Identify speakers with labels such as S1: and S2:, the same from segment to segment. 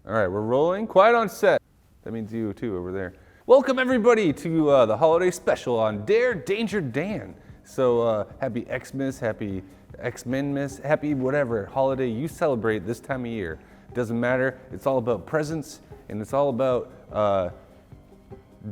S1: All right, we're rolling. Quiet on set. That means you too over there. Welcome everybody to the holiday special on Dare, Danger, Dan. So happy Xmas, happy X-Men-mas, happy whatever holiday you celebrate this time of year. Doesn't matter. It's all about presents and it's all about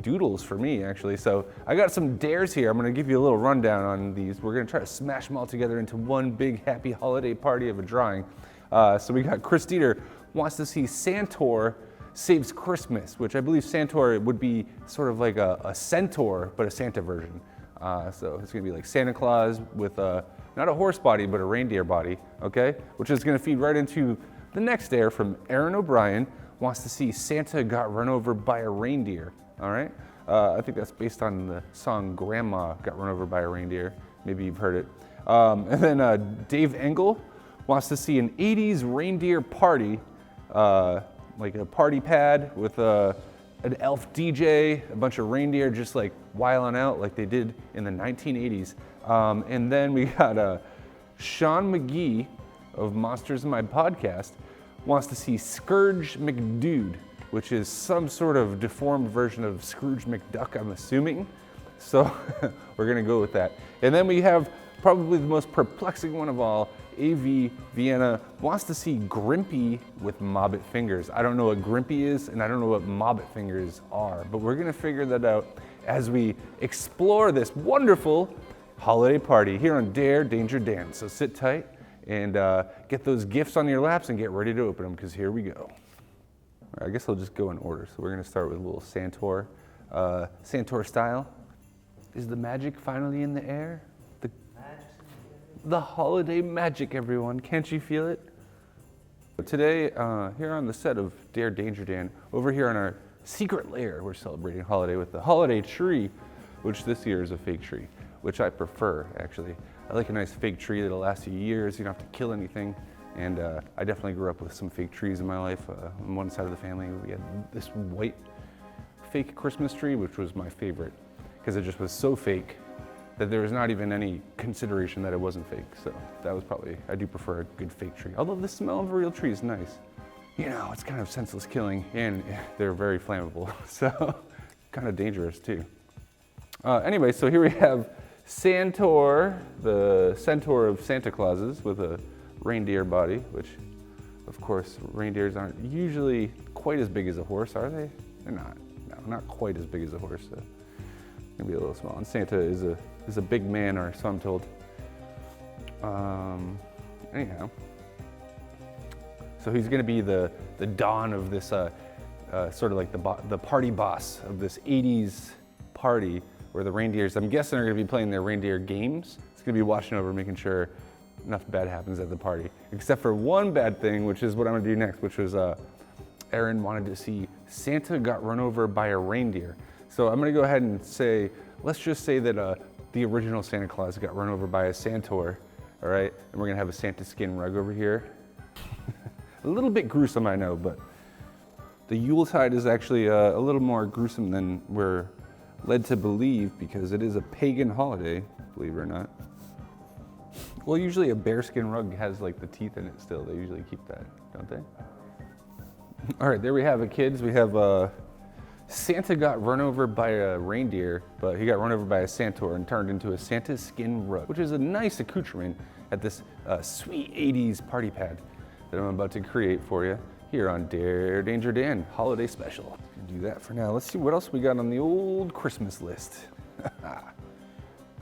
S1: doodles for me, actually. So I got some dares here. I'm gonna give you a little rundown on these. We're gonna try to smash them all together into one big happy holiday party of a drawing. So we got Chris Dieter wants to see Santor Saves Christmas, which I believe Santor would be sort of like a centaur, but a Santa version. So it's gonna be like Santa Claus with not a horse body, but a reindeer body, okay? Which is gonna feed right into the next dare from Aaron O'Brien, wants to see Santa got run over by a reindeer, all right? I think that's based on the song Grandma Got Run Over by a Reindeer. Maybe you've heard it. And then Dave Engel wants to see an 80's reindeer party, like a party pad with an elf DJ, a bunch of reindeer just like wiling out like they did in the 1980s. And then we got Sean McGee of Monsters in My Podcast wants to see Scrooge Mcdude, which is some sort of deformed version of Scrooge Mcduck, I'm assuming. So we're gonna go with that. And then we have probably the most perplexing one of all, AV Vienna wants to see Grimpy with mobbit fingers. I don't know what Grimpy is and I don't know what mobbit fingers are, but we're gonna figure that out as we explore this wonderful holiday party here on Dare, Danger, Dan. So sit tight and get those gifts on your laps and get ready to open them, because here we go. All right, I guess I'll just go in order. So we're gonna start with a little Santor, Santor style. Is the magic finally in the air? The holiday magic, everyone. Can't you feel it? Today, here on the set of Dare, Danger, Dan, over here on our secret lair, we're celebrating holiday with the holiday tree, which this year is a fake tree, which I prefer, actually. I like a nice fake tree that'll last you years. You don't have to kill anything. And I definitely grew up with some fake trees in my life. On one side of the family, we had this white fake Christmas tree, which was my favorite, because it just was so fake that there was not even any consideration that it wasn't fake. So that was probably, I do prefer a good fake tree. Although the smell of a real tree is nice. You know, it's kind of senseless killing and they're very flammable. So kind of dangerous too. Anyway, so here we have Santor, the centaur of Santa Clauses with a reindeer body, which of course reindeers aren't usually quite as big as a horse, are they? They're not, no, not quite as big as a horse. So maybe a little small. And Santa is a big man, or so I'm told. Anyhow, so he's going to be the dawn of this sort of like the party boss of this 80's party, where the reindeers, I'm guessing, are going to be playing their reindeer games. It's going to be watching over, making sure nothing bad happens at the party, except for one bad thing, which is what I'm going to do next, which was Aaron wanted to see Santa got run over by a reindeer. So I'm gonna go ahead and say, let's just say that the original Santa Claus got run over by a Santor, all right? And we're gonna have a Santa skin rug over here. A little bit gruesome, I know, but the Yuletide is actually a little more gruesome than we're led to believe, because it is a pagan holiday, believe it or not. Well, usually a bearskin rug has like the teeth in it still. They usually keep that, don't they? All right, there we have it, kids. We have Santa got run over by a reindeer, but he got run over by a Santor and turned into a Santa skin rug, which is a nice accoutrement at this sweet 80's party pad that I'm about to create for you here on Dare, Danger, Dan holiday special. Do that for now. Let's see what else we got on the old Christmas list.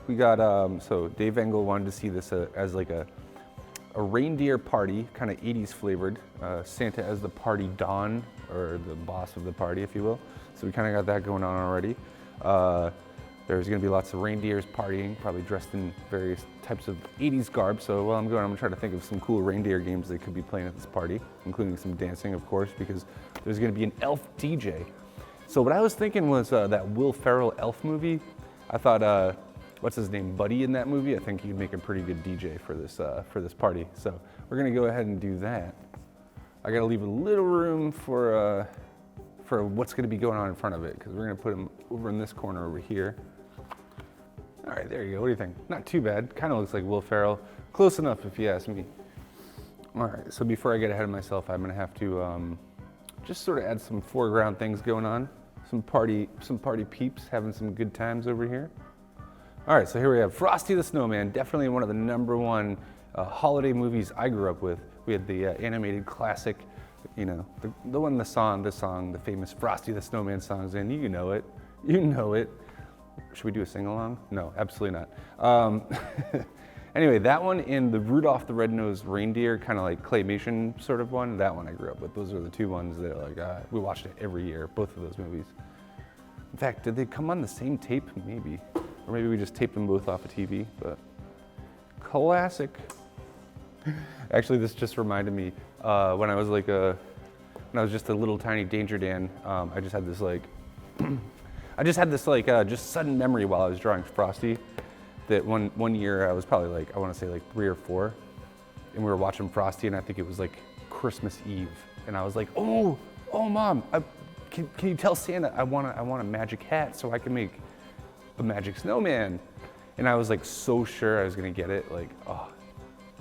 S1: We got, so Dave Engel wanted to see this as like a reindeer party, kind of 80's flavored. Santa as the party don, or the boss of the party, if you will. So we kind of got that going on already. There's gonna be lots of reindeers partying, probably dressed in various types of 80's garb. So while I'm gonna try to think of some cool reindeer games they could be playing at this party, including some dancing, of course, because there's gonna be an elf DJ. So what I was thinking was that Will Ferrell elf movie. I thought, what's his name, Buddy, in that movie? I think he'd make a pretty good DJ for this party. So we're gonna go ahead and do that. I gotta leave a little room for what's gonna be going on in front of it, because we're gonna put him over in this corner over here. All right, there you go. What do you think? Not too bad. Kind of looks like Will Ferrell. Close enough, if you ask me. All right, so before I get ahead of myself, I'm gonna have to just sort of add some foreground things going on. Some party peeps having some good times over here. All right, so here we have Frosty the Snowman, definitely one of the #1 holiday movies I grew up with. We had the animated classic, you know, the one, the song, the famous Frosty the Snowman songs, and you know it. Should we do a sing-along? No, absolutely not. Anyway, that one and the Rudolph the Red-Nosed Reindeer, kind of like claymation sort of one, that one I grew up with. Those are the two ones that like we watched it every year, both of those movies. In fact, did they come on the same tape? Maybe. Or maybe we just taped them both off a TV, but classic. Actually, this just reminded me, when I was like when I was just a little tiny Danger Dan, I just had this like, just sudden memory while I was drawing Frosty, that one year I was probably like, I want to say like 3 or 4, and we were watching Frosty, and I think it was like Christmas Eve, and I was like, oh Mom, can you tell Santa I want a magic hat so I can make a magic snowman? And I was like so sure I was gonna get it, like, oh,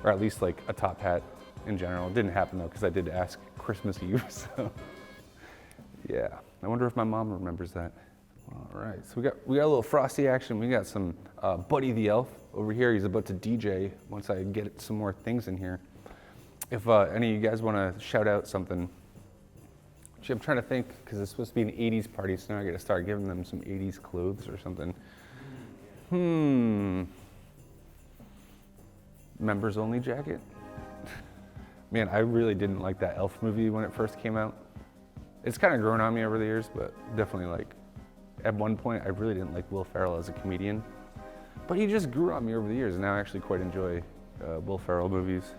S1: or at least like a top hat in general. It didn't happen though, because I did ask Christmas Eve, so yeah. I wonder if my mom remembers that. All right, so we got a little Frosty action. We got some Buddy the Elf over here. He's about to DJ once I get some more things in here. If any of you guys want to shout out something. Actually, I'm trying to think, because it's supposed to be an 80's party, so now I got to start giving them some 80's clothes or something. Members only jacket? Man, I really didn't like that Elf movie when it first came out. It's kind of grown on me over the years, but definitely like, at one point, I really didn't like Will Ferrell as a comedian, but he just grew on me over the years, and now I actually quite enjoy Will Ferrell movies.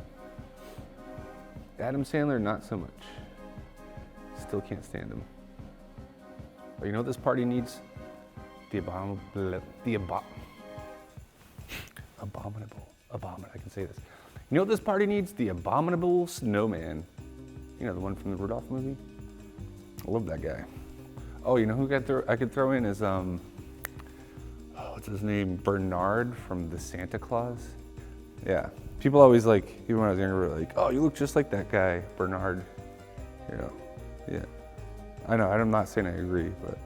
S1: Adam Sandler, not so much. Still can't stand him. But you know what this party needs? Abominable, I can say this. You know what this party needs? The Abominable Snowman. You know, the one from the Rudolph movie? I love that guy. Oh, you know who I could throw in is, what's his name? Bernard from the Santa Claus. Yeah, people always like, even when I was younger, were like, oh, you look just like that guy, Bernard. You know, yeah. I know, I'm not saying I agree, but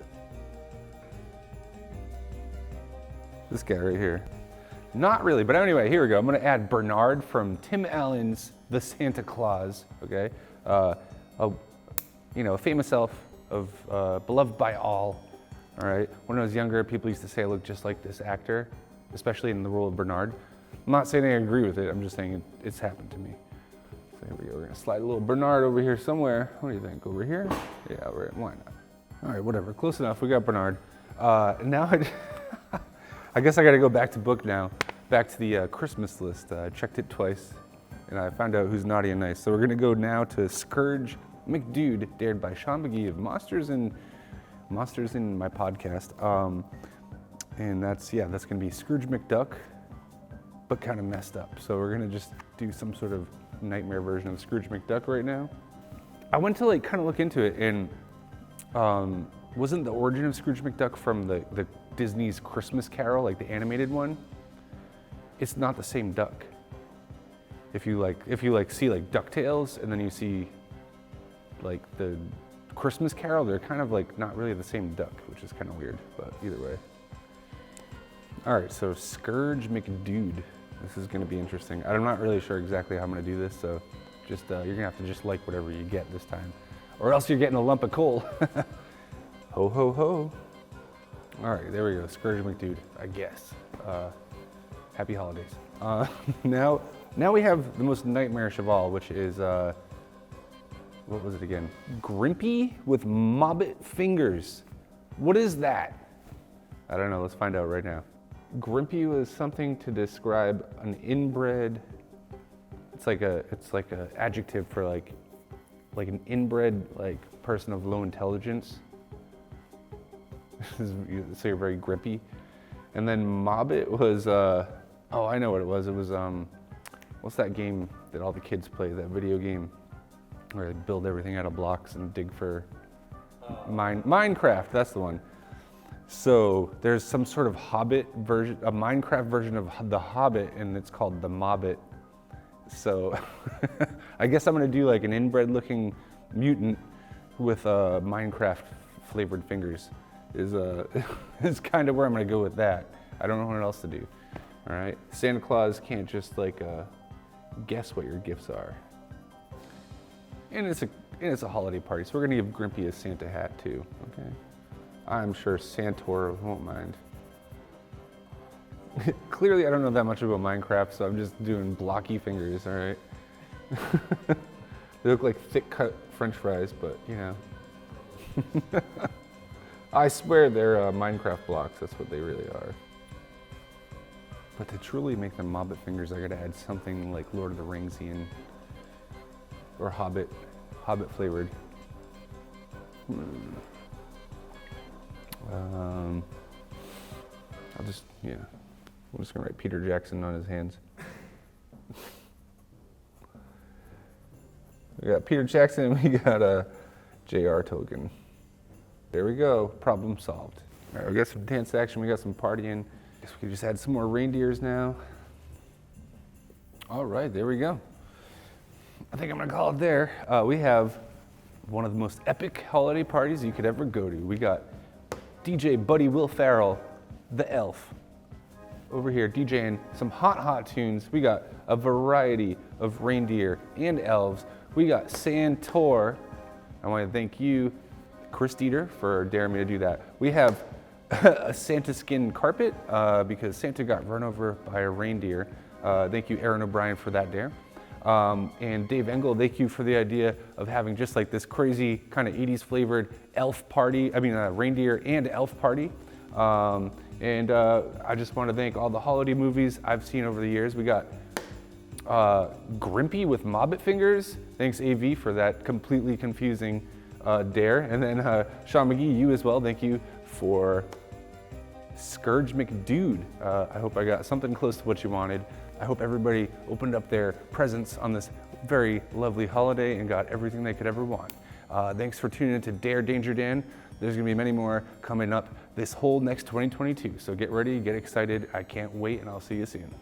S1: this guy right here. Not really, but anyway, here we go. I'm gonna add Bernard from Tim Allen's The Santa Claus, okay? You know, a famous elf beloved by all right? When I was younger, people used to say I look just like this actor, especially in the role of Bernard. I'm not saying I agree with it, I'm just saying it's happened to me. So here we go, we're gonna slide a little Bernard over here somewhere. What do you think, over here? Yeah, why not? All right, whatever, close enough, we got Bernard. Now I guess I gotta go back to book now, back to the Christmas list. I checked it twice, and I found out who's naughty and nice. So we're gonna go now to Scrooge Mcdude, dared by Sean McGee of Monsters in my podcast. And that's gonna be Scrooge Mcduck, but kind of messed up. So we're gonna just do some sort of nightmare version of Scrooge Mcduck right now. I went to like kind of look into it, and wasn't the origin of Scrooge Mcduck from the Disney's Christmas Carol, like the animated one? It's not the same duck. If you see like DuckTales and then you see like the Christmas Carol, they're kind of like not really the same duck, which is kind of weird, but either way. All right, so Scrooge Mcdude. This is gonna be interesting. I'm not really sure exactly how I'm gonna do this, so just you're gonna have to just like whatever you get this time, or else you're getting a lump of coal. Ho, ho, ho. All right, there we go, Scrooge Mcdude, I guess. Happy holidays. Now we have the most nightmarish of all, which is, what was it again? Grimpy with mobbit fingers. What is that? I don't know, let's find out right now. Grimpy was something to describe an inbred, it's like a adjective for like an inbred like person of low intelligence. So you're very grimpy. And then mobbit was, oh, I know what it was. It was, what's that game that all the kids play, that video game where they build everything out of blocks and dig for Minecraft, that's the one. So there's some sort of Hobbit version, a Minecraft version of the Hobbit, and it's called the Mobbit. So I guess I'm gonna do like an inbred looking mutant with Minecraft flavored fingers is is kind of where I'm gonna go with that. I don't know what else to do. All right, Santa Claus can't just like guess what your gifts are. And it's a holiday party, so we're gonna give Grimpy a Santa hat too. Okay, I'm sure Santor won't mind. Clearly, I don't know that much about Minecraft, so I'm just doing blocky fingers. All right. They look like thick cut French fries, but you know. I swear they're Minecraft blocks, that's what they really are. But to truly make them mobbit fingers, I gotta add something like Lord of the Ringsian or Hobbit flavored. I'm just gonna write Peter Jackson on his hands. We got Peter Jackson and we got a JR token. There we go, problem solved. All right, we got some dance action, we got some partying. Guess we could just add some more reindeers now. All right, there we go. I think I'm gonna call it there. We have one of the most epic holiday parties you could ever go to. We got DJ Buddy Will Ferrell, the elf, over here DJing some hot tunes. We got a variety of reindeer and elves. We got Santor. I want to thank you, Chris Dieter, for daring me to do that. We have a Santa skin carpet because Santa got run over by a reindeer. Thank you, Aaron O'Brien, for that dare. And Dave Engel, thank you for the idea of having just like this crazy kind of 80's flavored elf party, reindeer and elf party. And I just want to thank all the holiday movies I've seen over the years. We got Grimpy with mobbit fingers. Thanks AV for that completely confusing dare. And then Sean McGee, you as well, thank you for Scrooge Mcdude. I hope I got something close to what you wanted. I hope everybody opened up their presents on this very lovely holiday and got everything they could ever want. Thanks for tuning in to Dare Danger Dan. There's gonna be many more coming up this whole next 2022. So get ready, get excited. I can't wait, and I'll see you soon.